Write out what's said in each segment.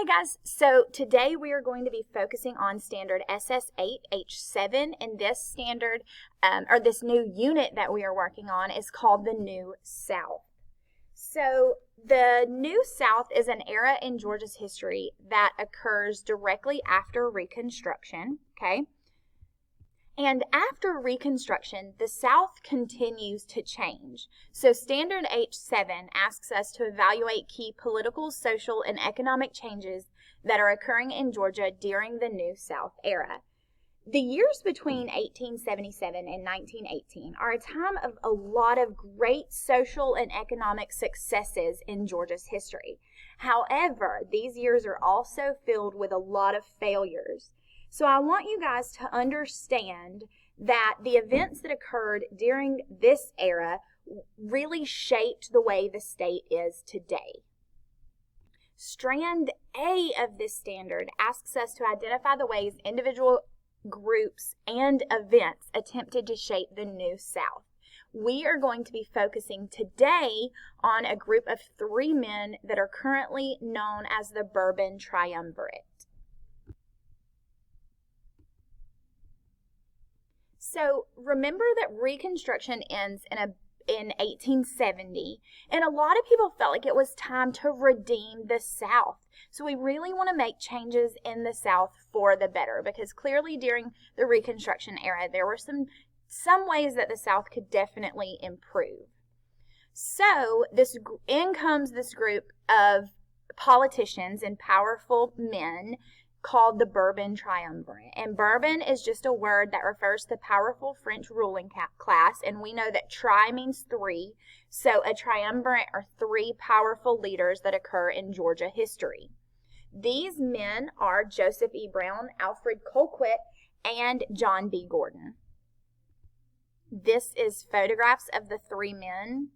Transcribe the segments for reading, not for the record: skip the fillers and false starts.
Hey guys, so today we are going to be focusing on standard SS8 H7, and this standard, or this new unit that we are working on is called the New South. So the New South is an era in Georgia's history that occurs directly after Reconstruction, okay? And after Reconstruction, the South continues to change. So Standard H7 asks us to evaluate key political, social, and economic changes that are occurring in Georgia during the New South era. The years between 1877 and 1918 are a time of a lot of great social and economic successes in Georgia's history. However, these years are also filled with a lot of failures. So I want you guys to understand that the events that occurred during this era really shaped the way the state is today. Strand A of this standard asks us to identify the ways individual groups and events attempted to shape the New South. We are going to be focusing today on a group of 3 men that are currently known as the Bourbon Triumvirate. So remember that Reconstruction ends in 1870, and a lot of people felt like it was time to redeem the South. So we really want to make changes in the South for the better, because clearly during the Reconstruction era, there were some ways that the South could definitely improve. So in comes this group of politicians and powerful men called the Bourbon Triumvirate. And Bourbon is just a word that refers to the powerful French ruling class, and we know that tri means 3, so a triumvirate are 3 powerful leaders that occur in Georgia history. These men are Joseph E. Brown, Alfred Colquitt, and John B. Gordon. This is photographs of the 3 men.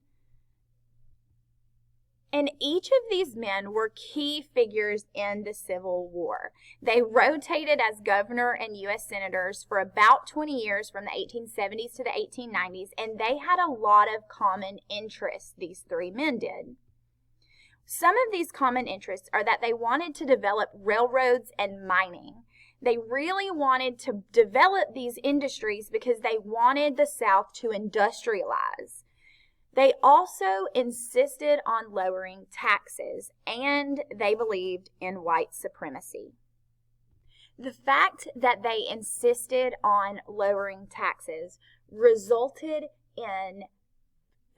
And each of these men were key figures in the Civil War. They rotated as governor and U.S. senators for about 20 years from the 1870s to the 1890s, and they had a lot of common interests, these 3 men did. Some of these common interests are that they wanted to develop railroads and mining. They really wanted to develop these industries because they wanted the South to industrialize. They also insisted on lowering taxes, and they believed in white supremacy. The fact that they insisted on lowering taxes resulted in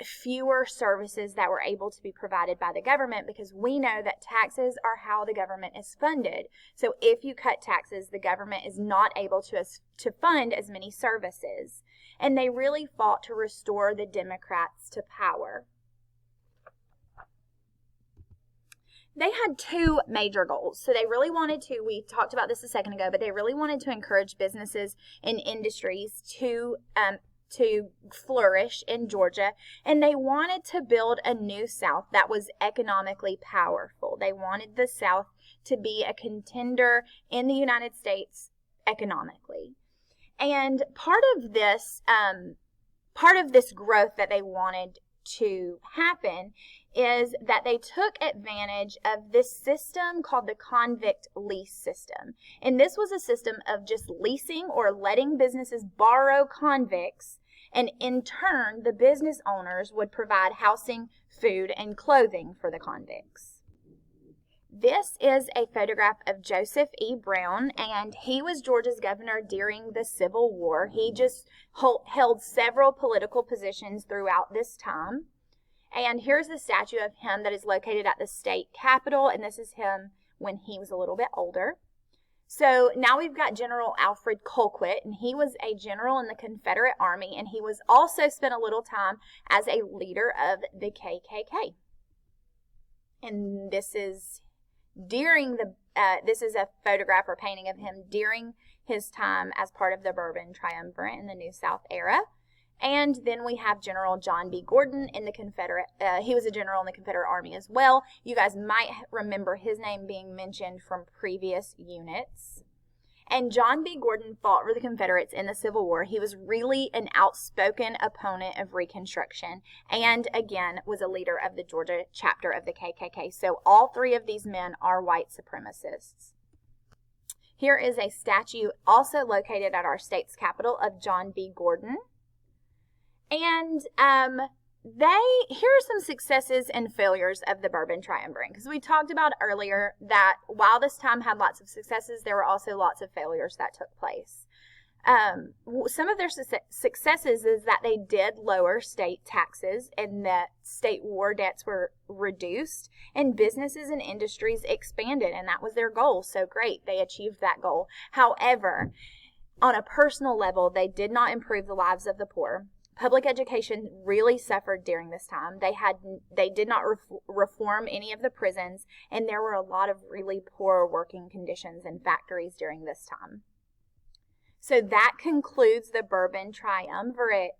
fewer services that were able to be provided by the government, because we know that taxes are how the government is funded. So if you cut taxes, the government is not able to fund as many services. And they really fought to restore the Democrats to power. They had 2 major goals. So they really wanted to, we talked about this a second ago, but they really wanted to encourage businesses and industries to flourish in Georgia, and they wanted to build a new South that was economically powerful. They wanted the South to be a contender in the United States economically. And part of this growth that they wanted to happen is that they took advantage of this system called the Convict lease system. And this was a system of just leasing or letting businesses borrow convicts, and in turn, the business owners would provide housing, food, and clothing for the convicts. This is a photograph of Joseph E. Brown, and he was Georgia's governor during the Civil War. He just held several political positions throughout this time. And here's a statue of him that is located at the state capitol, and this is him when he was a little bit older. So now we've got General Alfred Colquitt, and he was a general in the Confederate Army, and he was also spent a little time as a leader of the KKK. And this is this is a photograph or painting of him during his time as part of the Bourbon Triumvirate in the New South era. And then we have General John B. Gordon in the Confederate. He was a general in the Confederate Army as well. You guys might remember his name being mentioned from previous units. And John B. Gordon fought for the Confederates in the Civil War. He was really an outspoken opponent of Reconstruction and, again, was a leader of the Georgia chapter of the KKK. So all three of these men are white supremacists. Here is a statue also located at our state's capital of John B. Gordon. And here are some successes and failures of the Bourbon Triumvirate. Because we talked about earlier that while this time had lots of successes, there were also lots of failures that took place. Some of their successes is that they did lower state taxes and that state war debts were reduced and businesses and industries expanded, and that was their goal. So great, they achieved that goal. However, on a personal level, they did not improve the lives of the poor. Public education really suffered during this time. They did not reform any of the prisons, and there were a lot of really poor working conditions in factories during this time. So that concludes the Bourbon Triumvirate.